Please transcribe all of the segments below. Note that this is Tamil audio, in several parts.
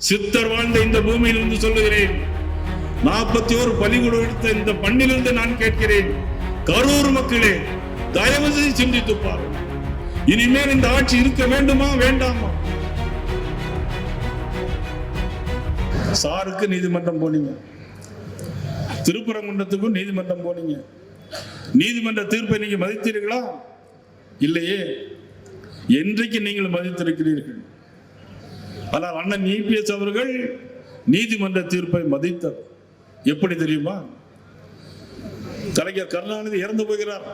சித்தர் வாழ்ந்த இந்த பூமியிலிருந்து சொல்லுகிறேன், 41 பலிகொடு எடுத்த இந்த மண்ணிலிருந்து நான் கேட்கிறேன், கரூர் மக்களே தயவு செய்து சிந்தித்து பாருங்கள். இனிமேல் இந்த ஆட்சி இருக்க வேண்டுமா வேண்டாமா? சாருக்கு நீதிமன்றம் போனீங்க, திருப்பரங்குன்றத்துக்கும் நீதிமன்றம் போனீங்க. நீதிமன்ற தீர்ப்பை நீங்க மதித்தீர்களா? இல்லையே. என்றைக்கு நீங்கள் மதித்திருக்கிறீர்கள்? ஆனால் அண்ணன் இபிஎஸ் அவர்கள் நீதிமன்ற தீர்ப்பை மதித்தார். எப்படி தெரியுமா? கலைஞர் கருணாநிதி இறந்து போகிறார்.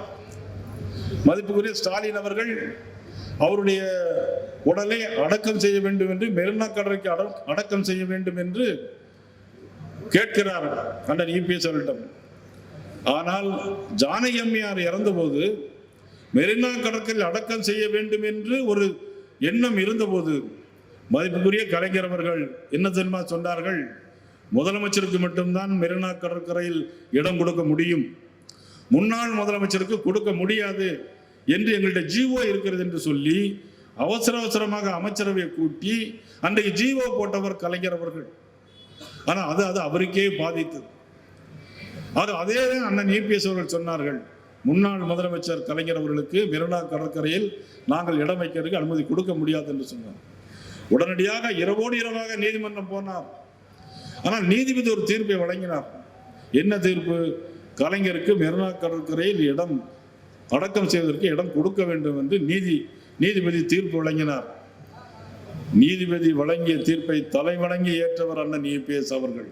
மதிப்புக்குரிய ஸ்டாலின் அவர்கள் அவருடைய உடலை அடக்கம் செய்ய வேண்டும் என்று, மெரினா கடற்கரைக்கு அடக்கம் செய்ய வேண்டும் என்று கேட்கிறார் அண்ணன் இபிஎஸ் அவர்களிடம். ஆனால் ஜானகி அம்மையார் இறந்தபோது மெரினா கடற்கரையில் அடக்கம் செய்ய வேண்டும் என்று ஒரு எண்ணம் இருந்தபோது மதிப்புக்குரிய கலைஞர் அவர்கள் என்ன தெரியுமா சொன்னார்கள்? முதலமைச்சருக்கு மட்டும்தான் மெரினா கடற்கரையில் இடம் கொடுக்க முடியும், முன்னாள் முதலமைச்சருக்கு கொடுக்க முடியாது என்று எங்கள்கிட்ட ஜிஓ இருக்கிறது என்று சொல்லி அவசரமாக அமைச்சரவையை கூட்டி அன்றைக்கு ஜிஓ போட்டவர் கலைஞர் அவர்கள். ஆனால் அது அவருக்கே பாதித்தது. அதே அண்ணன் இபிஎஸ் அவர்கள் சொன்னார்கள், முன்னாள் முதலமைச்சர் கலைஞர் அவர்களுக்கு மெரினா கடற்கரையில் நாங்கள் இடம் வைக்கிறதுக்கு அனுமதி கொடுக்க முடியாது என்று சொன்னார். உடனடியாக இரவோடு இரவாக நீதிமன்றம் போனார். ஆனால் நீதிபதி ஒரு தீர்ப்பை வழங்கினார். என்ன தீர்ப்பு? கலைஞருக்கு மெரினா கடற்கரையில் இடம் அடக்கம் செய்வதற்கு இடம் கொடுக்க வேண்டும் என்று நீதிபதி தீர்ப்பு வழங்கினார். நீதிபதி வழங்கிய தீர்ப்பை தலைவணங்கி ஏற்றவர் அண்ணன் இபிஎஸ் அவர்கள்.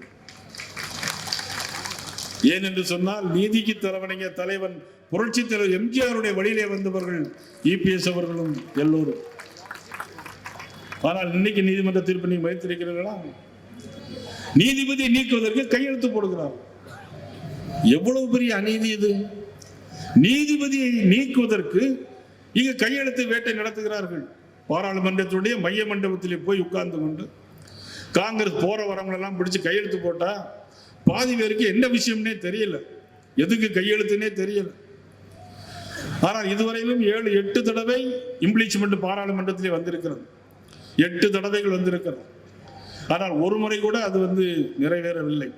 ஏன் என்று சொன்னால், நீதிக்கு தலைவணங்கிய தலைவன் புரட்சி தலைவர் எம்ஜிஆருடைய வழியிலே வந்தவர்கள் இபிஎஸ் அவர்களும் எல்லோரும். ஆனால் இன்னைக்கு நீதிமன்ற தீர்ப்பு நீங்க மதித்திருக்கிறீர்களா? நீதிபதி நீக்குவதற்கு கையெழுத்து போடுகிறார். எவ்வளவு பெரிய அநீதி இது! நீதிபதியை நீக்குவதற்கு இங்க கையெழுத்து வேட்டை நடத்துகிறார்கள். பாராளுமன்றத்துடைய மைய மண்டபத்திலே போய் உட்கார்ந்து கொண்டு காங்கிரஸ் போற வரவங்களெல்லாம் பிடிச்சு கையெழுத்து போட்டா பாதி பேருக்கு என்ன விஷயம்னே தெரியல, எதுக்கு கையெழுத்துனே தெரியல. ஆனால் இதுவரையிலும் 7-8 தடவை இம்ப்ளீச்மெண்ட் பாராளுமன்றத்திலே வந்திருக்கிறது, 8 தடவைகள் வந்திருக்கிறது. ஆனால் ஒரு முறை கூட அது நிறைவேறவில்லை.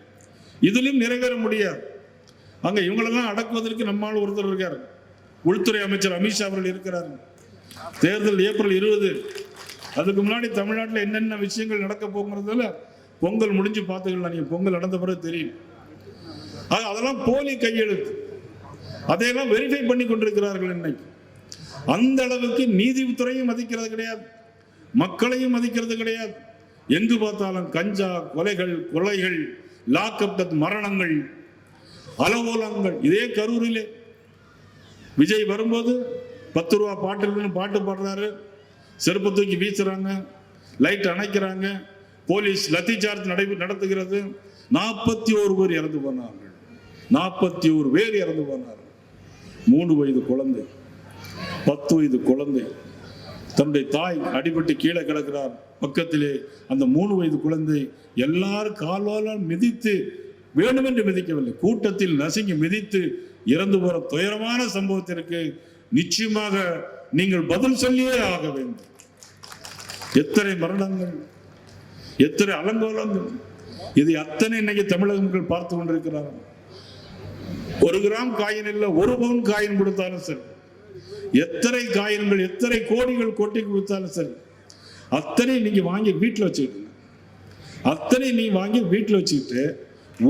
இதிலும் நிறைவேற முடியாது. அங்க இவங்களெல்லாம் அடக்குவதற்கு நம்மால் ஒருத்தர் இருக்கார், உள்துறை அமைச்சர் அமித்ஷா அவர்கள் இருக்கிறார். தேர்தல் ஏப்ரல் 20. அதுக்கு முன்னாடி தமிழ்நாட்டில் என்னென்ன விஷயங்கள் நடக்க போகிறதுல பொங்கல் முடிஞ்சு பார்த்துக்கலாம். நீங்க பொங்கல் நடந்த பிறகு தெரியும். அதெல்லாம் போலி கையெழுத்து, அதையெல்லாம் வெரிஃபை பண்ணி கொண்டிருக்கிறார்கள். இன்னைக்கு அந்த அளவுக்கு நீதித்துறையும் மதிக்கிறது கிடையாது, மக்களையும் மதிக்கிறது கிடையாது. எங்கு பார்த்தாலும் கஞ்சா, கொலைகள், லாக்அப் டெத், மரணங்கள், அலவோலங்கள். இதே கரூரிலே விஜய் வரும்போது 10 ரூபா பாட்டு பாடுறாரு, செருப்பு தூக்கி வீசுறாங்க, லைட் அணைக்கிறாங்க, போலீஸ் லத்தி சார்ஜ் நடத்துகிறது. 41 பேர் இறந்து போனார்கள். 41 பேர் இறந்து போனார்கள். 3 வயது குழந்தை, 10 வயது குழந்தை, தன்னுடைய தாய் அடிபட்டு கீழே கிடக்கிறார் பக்கத்திலே. அந்த 3 வயது குழந்தை எல்லாரும் காலால் மிதித்து, வேண்டுமென்று மிதிக்கவில்லை, கூட்டத்தில் நசுங்கி மிதித்து இறந்து போற துயரமான சம்பவத்திற்கு நிச்சயமாக நீங்கள் பதில் சொல்லியே ஆக வேண்டும். எத்தனை மரணங்கள், எத்தனை அலங்கோலங்கள்! இது அத்தனை இன்னைக்கு தமிழக மக்கள் பார்த்து கொண்டிருக்கிறார்கள். 1 கிராம் காயின் இல்லை, 1 பவுன் காயின் கொடுத்தாலும் சரி, எத்தனை காயின்கள், எத்தனை கோடிகள் கொட்டி கொடுத்தாலும் சரி, அத்தனை நீங்க வாங்கி வீட்டில் வச்சுக்கிட்டு, அத்தனை நீ வாங்கி வீட்டில் வச்சுக்கிட்டு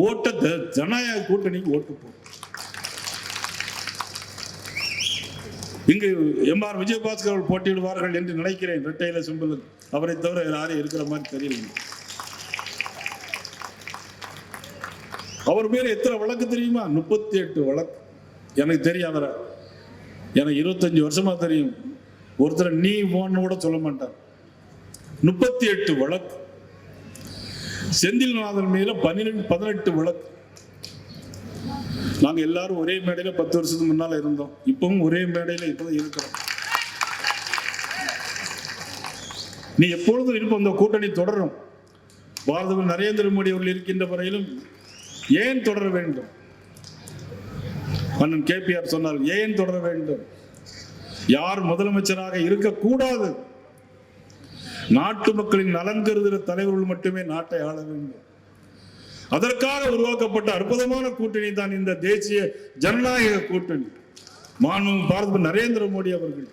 ஓட்ட ஜனநாயக கூட்டணிக்கு ஓட்டு போ. இங்கு எம்ஆர் விஜயபாஸ்கர் அவர்கள் போட்டியிடுவார்கள் என்று நினைக்கிறேன். இரட்டையில சிம்பல், அவரை தவிர யாரும் இருக்கிற மாதிரி தெரியல. அவர் மேல எத்தனை வழக்கு தெரியுமா? 38 வழக்கு. எனக்கு தெரியும், அவரை எனக்கு 25 வருஷமா தெரியும். ஒருத்தர் நீ போன்னு கூட சொல்ல மாட்டார். 38 வழக்கு. செந்தில்நாதன் மேல 18 வழக்கு. நாங்க எல்லாரும் ஒரே மேடையில 10 வருஷத்துக்கு முன்னால இருந்தோம், இப்பவும் ஒரே மேடையில இப்பதான் இருக்கிறோம். நீ எப்பொழுதும் இருப்ப அந்த கூட்டணி தொடரும். பாரத நரேந்திர மோடி அவர்கள் இருக்கின்ற வரையிலும் ஏன் தொடர வேண்டும்? அண்ணன் கேபிஆர் சொன்னார், ஏன் தொடர வேண்டும்? யார் முதலமைச்சராக இருக்கக்கூடாது? நாட்டு மக்களின் நலன் கருதுகிற தலைவர்கள் மட்டுமே நாட்டை ஆள வேண்டும். அதற்காக உருவாக்கப்பட்ட அற்புதமான கூட்டணி தான் இந்த தேசிய ஜனநாயக கூட்டணி. மாண்புமிகு பாரத நரேந்திர மோடி அவர்கள்,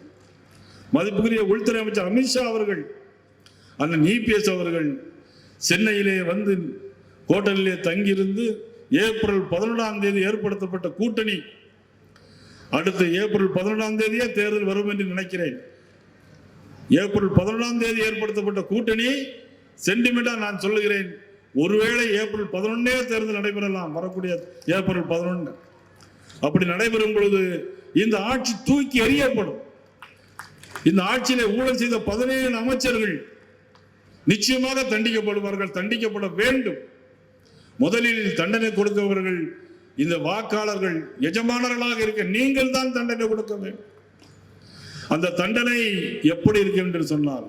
மதிப்புக்குரிய உள்துறை அமைச்சர் அமித்ஷா அவர்கள், அண்ணன் EPS அவர்கள் சென்னையிலே வந்து ஹோட்டலிலே தங்கியிருந்து ஏப்ரல் 11ஆம் தேதி ஏற்படுத்தப்பட்ட கூட்டணி அடுத்த ஏப்ரல் 11ஆம் தேதியே தேர்தல் வரும் என்று நினைக்கிறேன். ஏப்ரல் 11ஆம் தேதி ஏற்படுத்தப்பட்ட கூட்டணி சென்டிமெண்டா நான் சொல்லுகிறேன், ஒருவேளை ஏப்ரல் 11 தேர்தல் நடைபெறலாம், வரக்கூடிய ஏப்ரல் 11. அப்படி நடைபெறும் பொழுது இந்த ஆட்சி தூக்கி எறியப்படும். இந்த ஆட்சியிலே ஊழல் செய்த 17 அமைச்சர்கள் நிச்சயமாக தண்டிக்கப்படுவார்கள், தண்டிக்கப்பட வேண்டும். முதலில் தண்டனை கொடுத்தவர்கள் இந்த வாக்காளர்கள், எஜமானர்களாக இருக்க நீங்கள் தான் தண்டனை கொடுக்க வேண்டும். அந்த தண்டனை எப்படி இருக்கு என்று சொன்னால்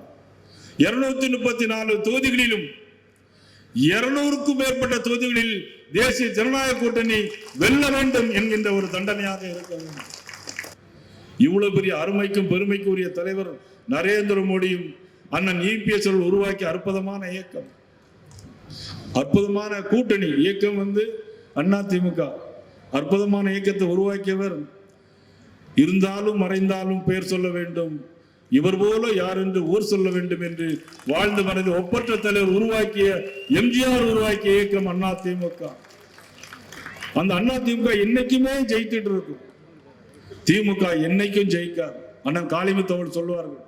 234 தொகுதிகளிலும் 200க்கும் மேற்பட்ட தொகுதிகளில் தேசிய ஜனநாயக கூட்டணி வெல்ல வேண்டும் என்கின்ற ஒரு தண்டனையாக இருக்க வேண்டும். இவ்வளவு பெரிய அருமைக்கும் பெருமைக்கும் உரிய தலைவர் நரேந்திர மோடியும் அண்ணன் EPS உருவாக்கிய அற்புதமான இயக்கம், அற்புதமான கூட்டணி இயக்கம் அதிமுக அற்புதமான இயக்கத்தை உருவாக்கியவர். இருந்தாலும் மறைந்தாலும் பெயர் சொல்ல வேண்டும், இவர் போல யார் என்று ஊர் சொல்ல வேண்டும் என்று வாழ்ந்து மறைந்து ஒப்பற்ற தலைவர் உருவாக்கிய MGR உருவாக்கிய இயக்கம் அதிமுக. அந்த அதிமுக என்னைக்குமே ஜெயித்துட்டு இருக்கும், திமுக என்னைக்கும் ஜெயிக்காது. அண்ணன் காளிமுத்தவர் சொல்லுவார்கள்,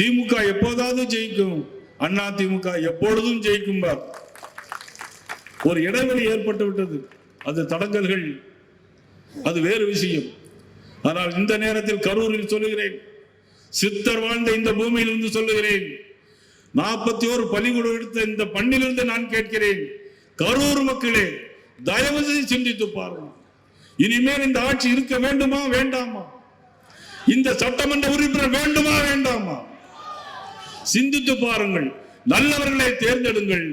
திமுக எப்போதாவது ஜெயிக்கும், அதிமுக எப்பொழுதும் ஜெயிக்கும். ஒரு இடைவெளி ஏற்பட்டு விட்டது, அது தடங்கல்கள், அது வேறு விஷயம். ஆனால் இந்த நேரத்தில் கரூரில் சொல்லுகிறேன், சித்தர் வாழ்ந்த இந்த பூமியிலிருந்து சொல்லுகிறேன், 41 பலிகொடு எடுத்த இந்த பண்ணிலிருந்து நான் கேட்கிறேன், கரூர் மக்களே தயவு செய்து சிந்தித்து பாருங்கள். இனிமேல் இந்த ஆட்சி இருக்க வேண்டுமா வேண்டாமா? இந்த சட்டமன்ற உறுப்பினர் வேண்டுமா வேண்டாமா? சிந்தித்து பாருங்கள், நல்லவர்களை தேர்ந்தெடுங்கள்,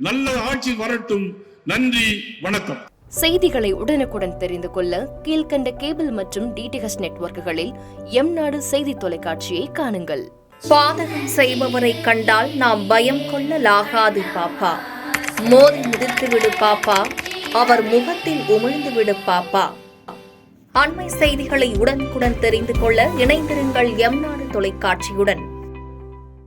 நல்ல ஆட்சி வரட்டும். நன்றி, வணக்கம். செய்திகளை உடனுக்குடன் தெரிந்து கொள்ள கீழ்கண்ட கேபிள் மற்றும் DTH நெட்வொர்க்குகளில் எம்நாடு செய்தி தொலைக்காட்சியை காணுங்கள். பாதகம் செய்பவரை கண்டால் நாம் பயம் கொள்ளலாகாது பாப்பா. மோதி மிதித்து விடு பாப்பா, அவர் முகத்தில் உமிழ்ந்து விடு பாப்பா. அண்மை செய்திகளை உடனுக்குடன் தெரிந்து கொள்ள இணைந்திருங்கள் எம்நாடு தொலைக்காட்சியுடன்.